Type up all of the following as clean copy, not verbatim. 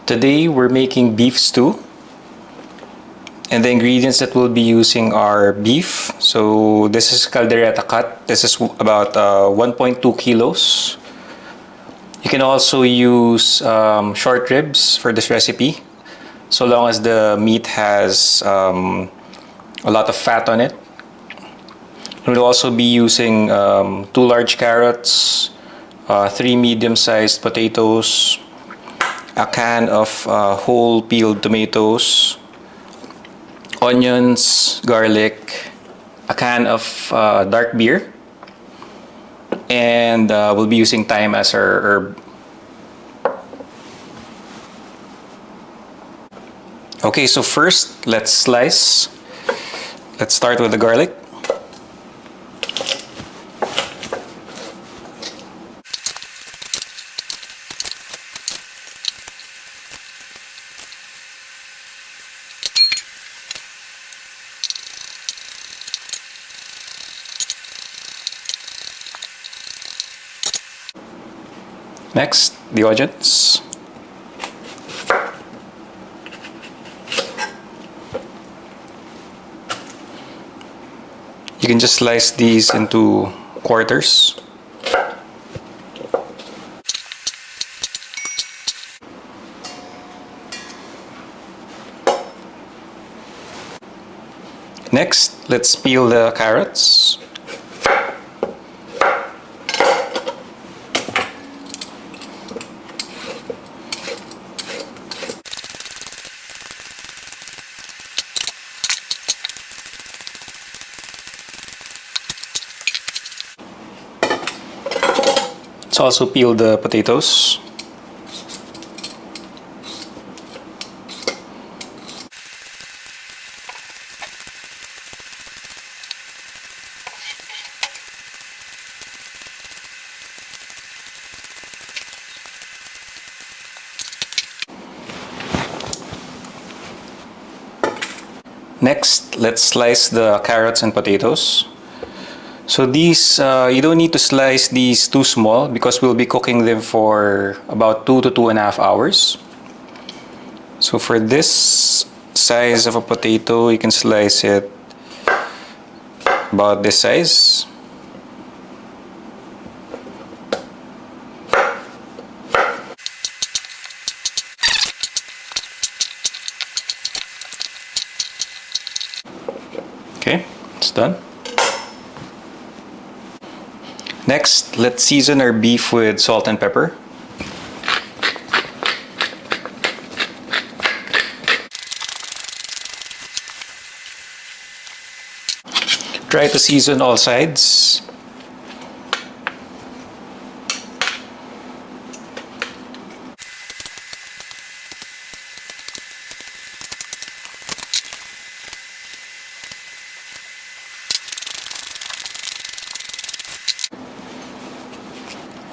Today we're making beef stew, and the ingredients that we'll be using are beef. So this is caldereta cut. This is about 1.2 kilos. You can also use short ribs for this recipe, so long as the meat has a lot of fat on it. We'll also be using 2 large carrots, 3 medium-sized potatoes, a can of whole peeled tomatoes, onions, garlic, a can of dark beer, and we'll be using thyme as our herb. Okay, so first let's slice. Let's start with the garlic. Next, the onions. You can just slice these into quarters. Next, let's peel the carrots. Let's also peel the potatoes. Next, let's slice the carrots and potatoes. So these, you don't need to slice these too small because we'll be cooking them for about 2 to 2.5 hours. So for this size of a potato, you can slice it about this size. Okay, it's done. Next, let's season our beef with salt and pepper. Try to season all sides.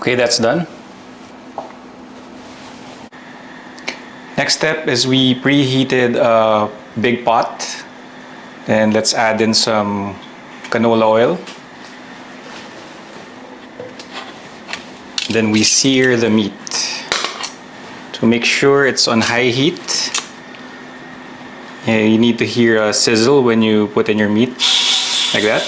Okay, that's done. Next step is we preheated a big pot. Then let's add in some canola oil. Then we sear the meat. So make sure it's on high heat. You need to hear a sizzle when you put in your meat, like that.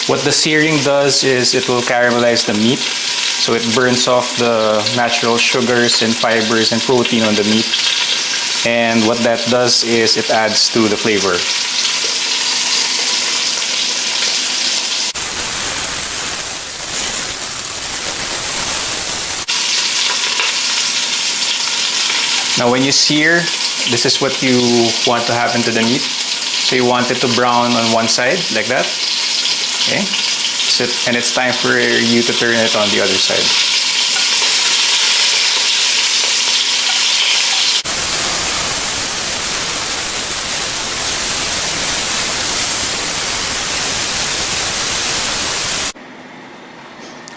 What the searing does is it will caramelize the meat, so it burns off the natural sugars and fibers and protein on the meat. And what that does is it adds to the flavor. Now when you sear, this is what you want to happen to the meat. So you want it to brown on one side, like that. Okay, so, and it's time for you to turn it on the other side.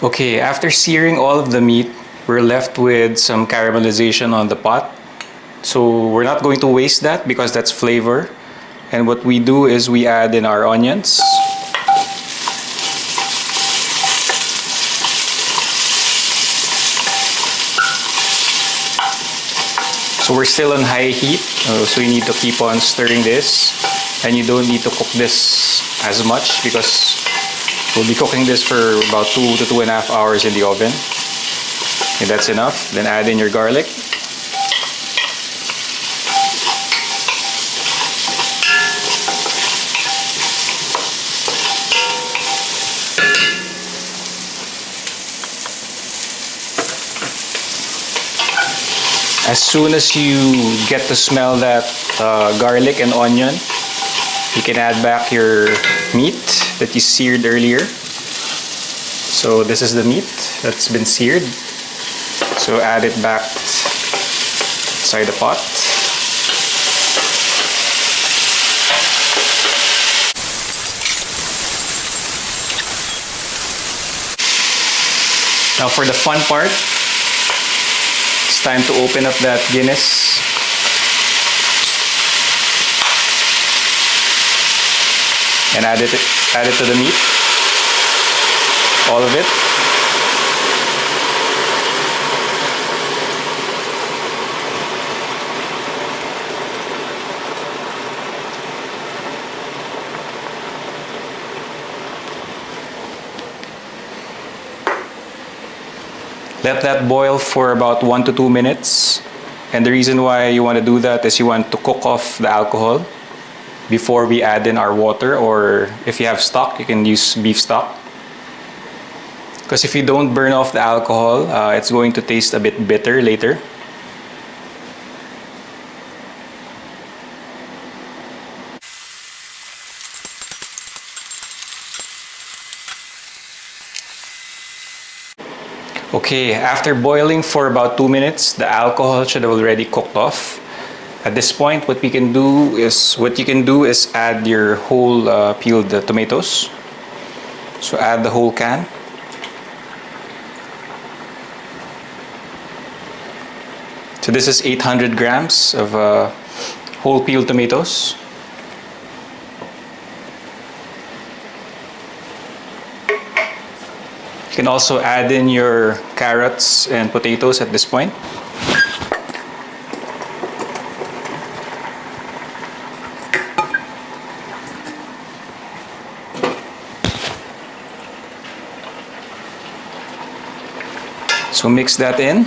Okay, after searing all of the meat, we're left with some caramelization on the pot. So we're not going to waste that because that's flavor. And what we do is we add in our onions. So we're still on high heat, so you need to keep on stirring this. And you don't need to cook this as much because we'll be cooking this for about 2 to 2.5 hours in the oven. Okay, that's enough. Then add in your garlic. As soon as you get to smell that garlic and onion, you can add back your meat that you seared earlier. So this is the meat that's been seared. So add it back inside the pot. Now for the fun part, it's time to open up that Guinness. And add it to the meat. All of it. Let that boil for about 1 to 2 minutes. And the reason why you want to do that is you want to cook off the alcohol before we add in our water, or if you have stock, you can use beef stock. Because if you don't burn off the alcohol, it's going to taste a bit bitter later. Okay, after boiling for about 2 minutes, the alcohol should have already cooked off. At this point, what you can do is add your whole peeled tomatoes. So add the whole can. So this is 800 grams of whole peeled tomatoes. You can also add in your carrots and potatoes at this point. So mix that in.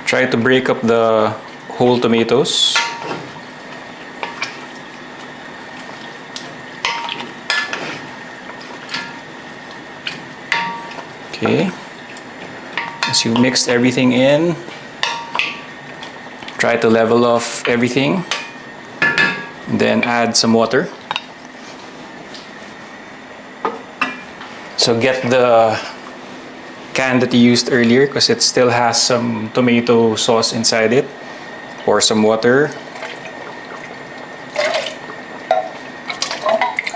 Try to break up the whole tomatoes. Okay. As you mixed everything in, try to level off everything. Then add some water. So get the can that you used earlier because it still has some tomato sauce inside it. Pour some water.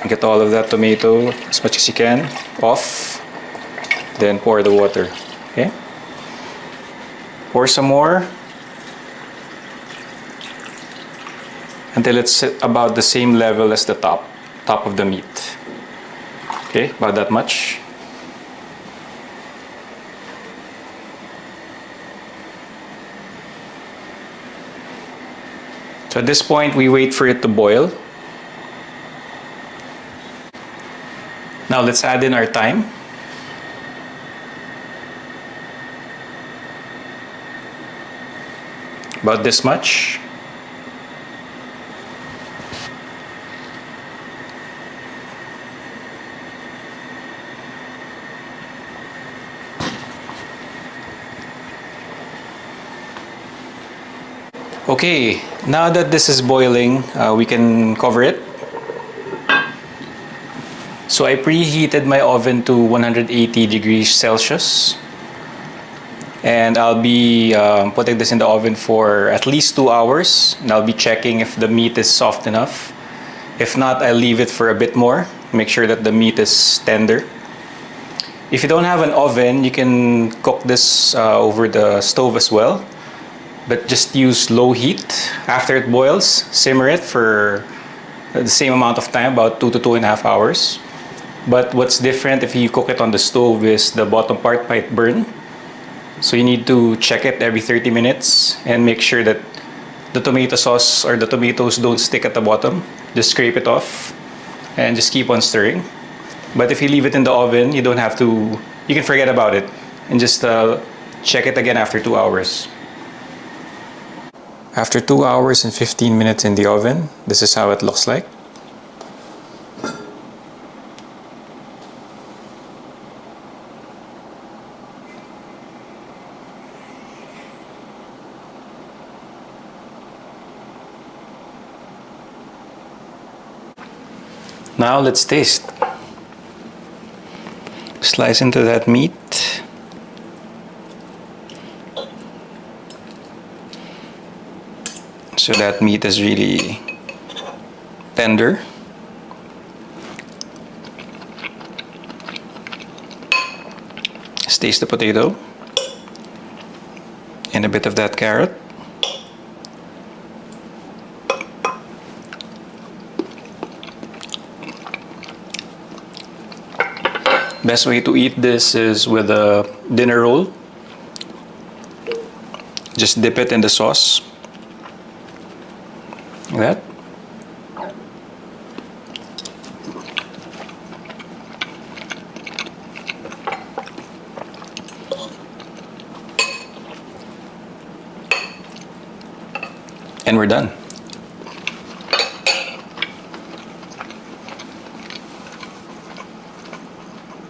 Get all of that tomato as much as you can off. Then pour the water. Okay? Pour some more until it's about the same level as the top of the meat. Okay, about that much. So at this point, we wait for it to boil. Now let's add in our thyme. About this much. Okay, now that this is boiling, we can cover it. So I preheated my oven to 180 degrees Celsius. And I'll be putting this in the oven for at least 2 hours. And I'll be checking if the meat is soft enough. If not, I'll leave it for a bit more. Make sure that the meat is tender. If you don't have an oven, you can cook this over the stove as well. But just use low heat. After it boils, simmer it for the same amount of time, about 2 to 2.5 hours. But what's different if you cook it on the stove is the bottom part might burn. So you need to check it every 30 minutes and make sure that the tomato sauce or the tomatoes don't stick at the bottom. Just scrape it off and just keep on stirring. But if you leave it in the oven, you don't have to, you can forget about it and just check it again after 2 hours. After 2 hours and 15 minutes in the oven, this is how it looks like. Now let's taste. Slice into that meat. So that meat is really tender. Let's taste the potato and a bit of that carrot. Best way to eat this is with a dinner roll. Just dip it in the sauce. Like that. And we're done.